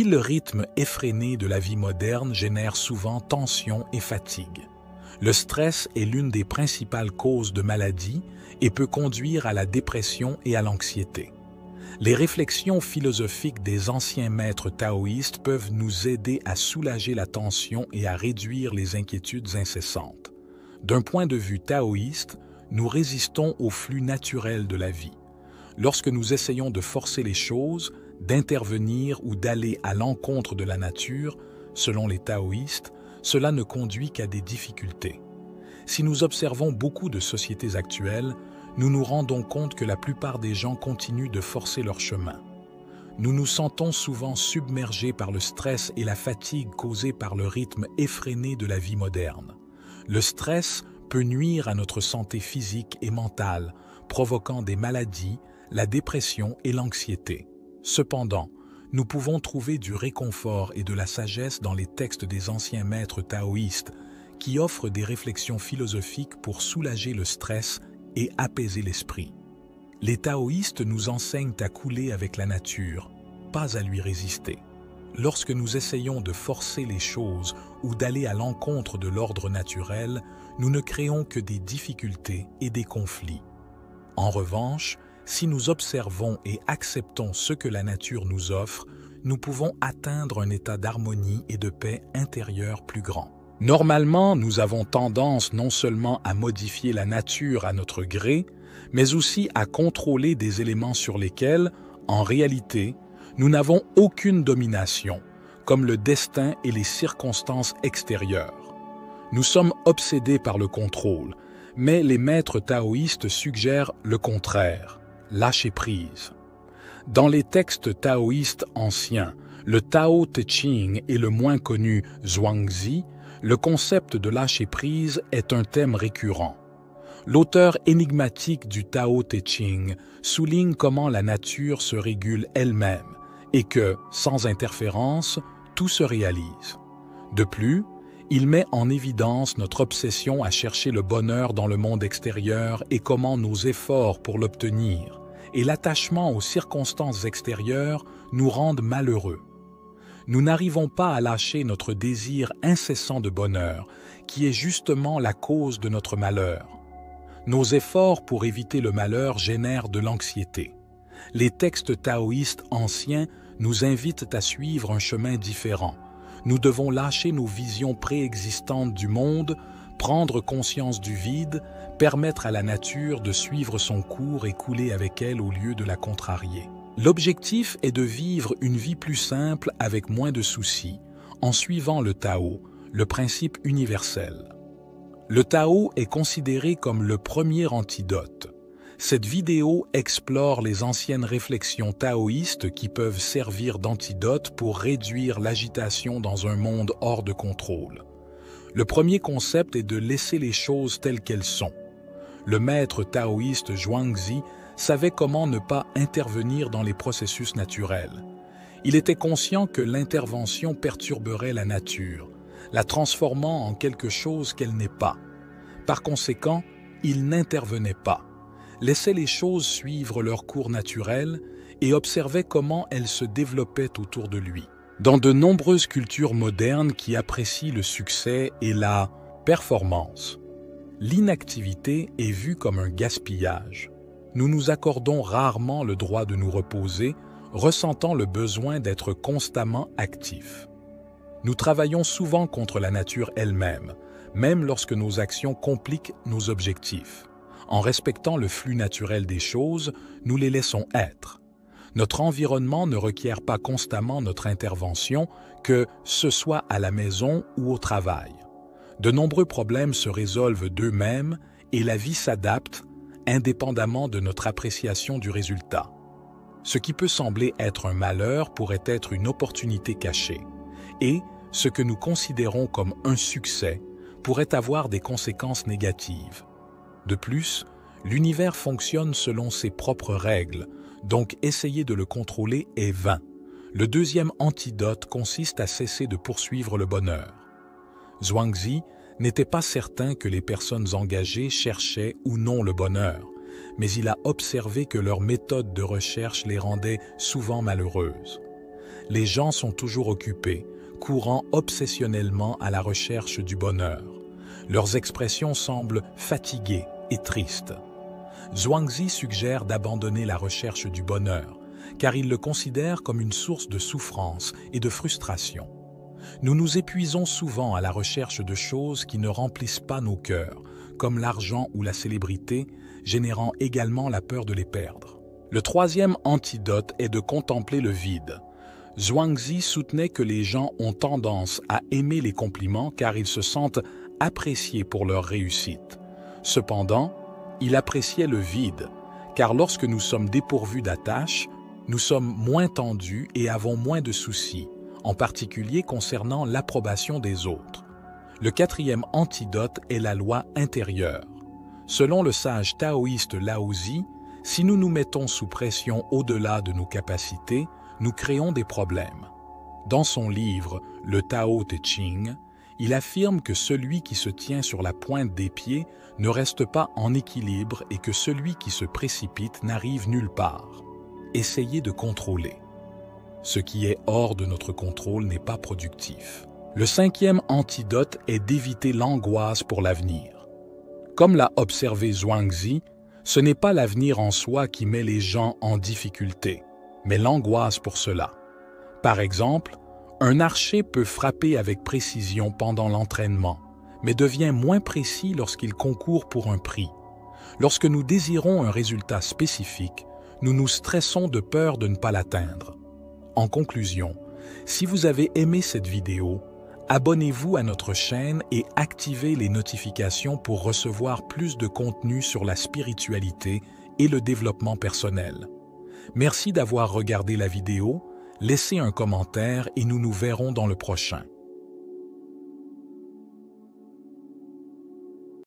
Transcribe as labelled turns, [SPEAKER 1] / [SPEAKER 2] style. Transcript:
[SPEAKER 1] Le rythme effréné de la vie moderne génère souvent tension et fatigue. Le stress est l'une des principales causes de maladies et peut conduire à la dépression et à l'anxiété. Les réflexions philosophiques des anciens maîtres taoïstes peuvent nous aider à soulager la tension et à réduire les inquiétudes incessantes. D'un point de vue taoïste, nous résistons au flux naturel de la vie. Lorsque nous essayons de forcer les choses, d'intervenir ou d'aller à l'encontre de la nature, selon les taoïstes, cela ne conduit qu'à des difficultés. Si nous observons beaucoup de sociétés actuelles, nous nous rendons compte que la plupart des gens continuent de forcer leur chemin. Nous nous sentons souvent submergés par le stress et la fatigue causés par le rythme effréné de la vie moderne. Le stress peut nuire à notre santé physique et mentale, provoquant des maladies, la dépression et l'anxiété. Cependant, nous pouvons trouver du réconfort et de la sagesse dans les textes des anciens maîtres taoïstes qui offrent des réflexions philosophiques pour soulager le stress et apaiser l'esprit. Les taoïstes nous enseignent à couler avec la nature, pas à lui résister. Lorsque nous essayons de forcer les choses ou d'aller à l'encontre de l'ordre naturel, nous ne créons que des difficultés et des conflits. En revanche, si nous observons et acceptons ce que la nature nous offre, nous pouvons atteindre un état d'harmonie et de paix intérieure plus grand. Normalement, nous avons tendance non seulement à modifier la nature à notre gré, mais aussi à contrôler des éléments sur lesquels, en réalité, nous n'avons aucune domination, comme le destin et les circonstances extérieures. Nous sommes obsédés par le contrôle, mais les maîtres taoïstes suggèrent le contraire. Lâcher prise. Dans les textes taoïstes anciens, le Tao Te Ching et le moins connu Zhuangzi, le concept de lâcher prise est un thème récurrent. L'auteur énigmatique du Tao Te Ching souligne comment la nature se régule elle-même et que, sans interférence, tout se réalise. De plus, il met en évidence notre obsession à chercher le bonheur dans le monde extérieur et comment nos efforts pour l'obtenir et l'attachement aux circonstances extérieures nous rendent malheureux. Nous n'arrivons pas à lâcher notre désir incessant de bonheur, qui est justement la cause de notre malheur. Nos efforts pour éviter le malheur génèrent de l'anxiété. Les textes taoïstes anciens nous invitent à suivre un chemin différent. Nous devons lâcher nos visions préexistantes du monde, prendre conscience du vide, permettre à la nature de suivre son cours et couler avec elle au lieu de la contrarier. L'objectif est de vivre une vie plus simple avec moins de soucis, en suivant le Tao, le principe universel. Le Tao est considéré comme le premier antidote. Cette vidéo explore les anciennes réflexions taoïstes qui peuvent servir d'antidote pour réduire l'agitation dans un monde hors de contrôle. Le premier concept est de laisser les choses telles qu'elles sont. Le maître taoïste Zhuangzi savait comment ne pas intervenir dans les processus naturels. Il était conscient que l'intervention perturberait la nature, la transformant en quelque chose qu'elle n'est pas. Par conséquent, il n'intervenait pas, laissait les choses suivre leur cours naturel et observait comment elles se développaient autour de lui. Dans de nombreuses cultures modernes qui apprécient le succès et la performance, l'inactivité est vue comme un gaspillage. Nous nous accordons rarement le droit de nous reposer, ressentant le besoin d'être constamment actifs. Nous travaillons souvent contre la nature elle-même, même lorsque nos actions compliquent nos objectifs. En respectant le flux naturel des choses, nous les laissons être. Notre environnement ne requiert pas constamment notre intervention, que ce soit à la maison ou au travail. De nombreux problèmes se résolvent d'eux-mêmes et la vie s'adapte, indépendamment de notre appréciation du résultat. Ce qui peut sembler être un malheur pourrait être une opportunité cachée, et ce que nous considérons comme un succès pourrait avoir des conséquences négatives. De plus, l'univers fonctionne selon ses propres règles, donc essayer de le contrôler est vain. Le deuxième antidote consiste à cesser de poursuivre le bonheur. Zhuangzi n'était pas certain que les personnes engagées cherchaient ou non le bonheur, mais il a observé que leur méthode de recherche les rendait souvent malheureuses. Les gens sont toujours occupés, courant obsessionnellement à la recherche du bonheur. Leurs expressions semblent fatiguées et tristes. Zhuangzi suggère d'abandonner la recherche du bonheur, car il le considère comme une source de souffrance et de frustration. Nous nous épuisons souvent à la recherche de choses qui ne remplissent pas nos cœurs, comme l'argent ou la célébrité, générant également la peur de les perdre. Le troisième antidote est de contempler le vide. Zhuangzi soutenait que les gens ont tendance à aimer les compliments car ils se sentent appréciés pour leur réussite. Cependant, il appréciait le vide, car lorsque nous sommes dépourvus d'attache, nous sommes moins tendus et avons moins de soucis, en particulier concernant l'approbation des autres. Le quatrième antidote est la loi intérieure. Selon le sage taoïste Laozi, si nous nous mettons sous pression au-delà de nos capacités, nous créons des problèmes. Dans son livre « Le Tao Te Ching », il affirme que celui qui se tient sur la pointe des pieds ne reste pas en équilibre et que celui qui se précipite n'arrive nulle part. Essayez de contrôler. Ce qui est hors de notre contrôle n'est pas productif. Le cinquième antidote est d'éviter l'angoisse pour l'avenir. Comme l'a observé Zhuangzi, ce n'est pas l'avenir en soi qui met les gens en difficulté, mais l'angoisse pour cela. Par exemple, un archer peut frapper avec précision pendant l'entraînement, mais devient moins précis lorsqu'il concourt pour un prix. Lorsque nous désirons un résultat spécifique, nous nous stressons de peur de ne pas l'atteindre. En conclusion, si vous avez aimé cette vidéo, abonnez-vous à notre chaîne et activez les notifications pour recevoir plus de contenu sur la spiritualité et le développement personnel. Merci d'avoir regardé la vidéo, laissez un commentaire et nous nous verrons dans le prochain.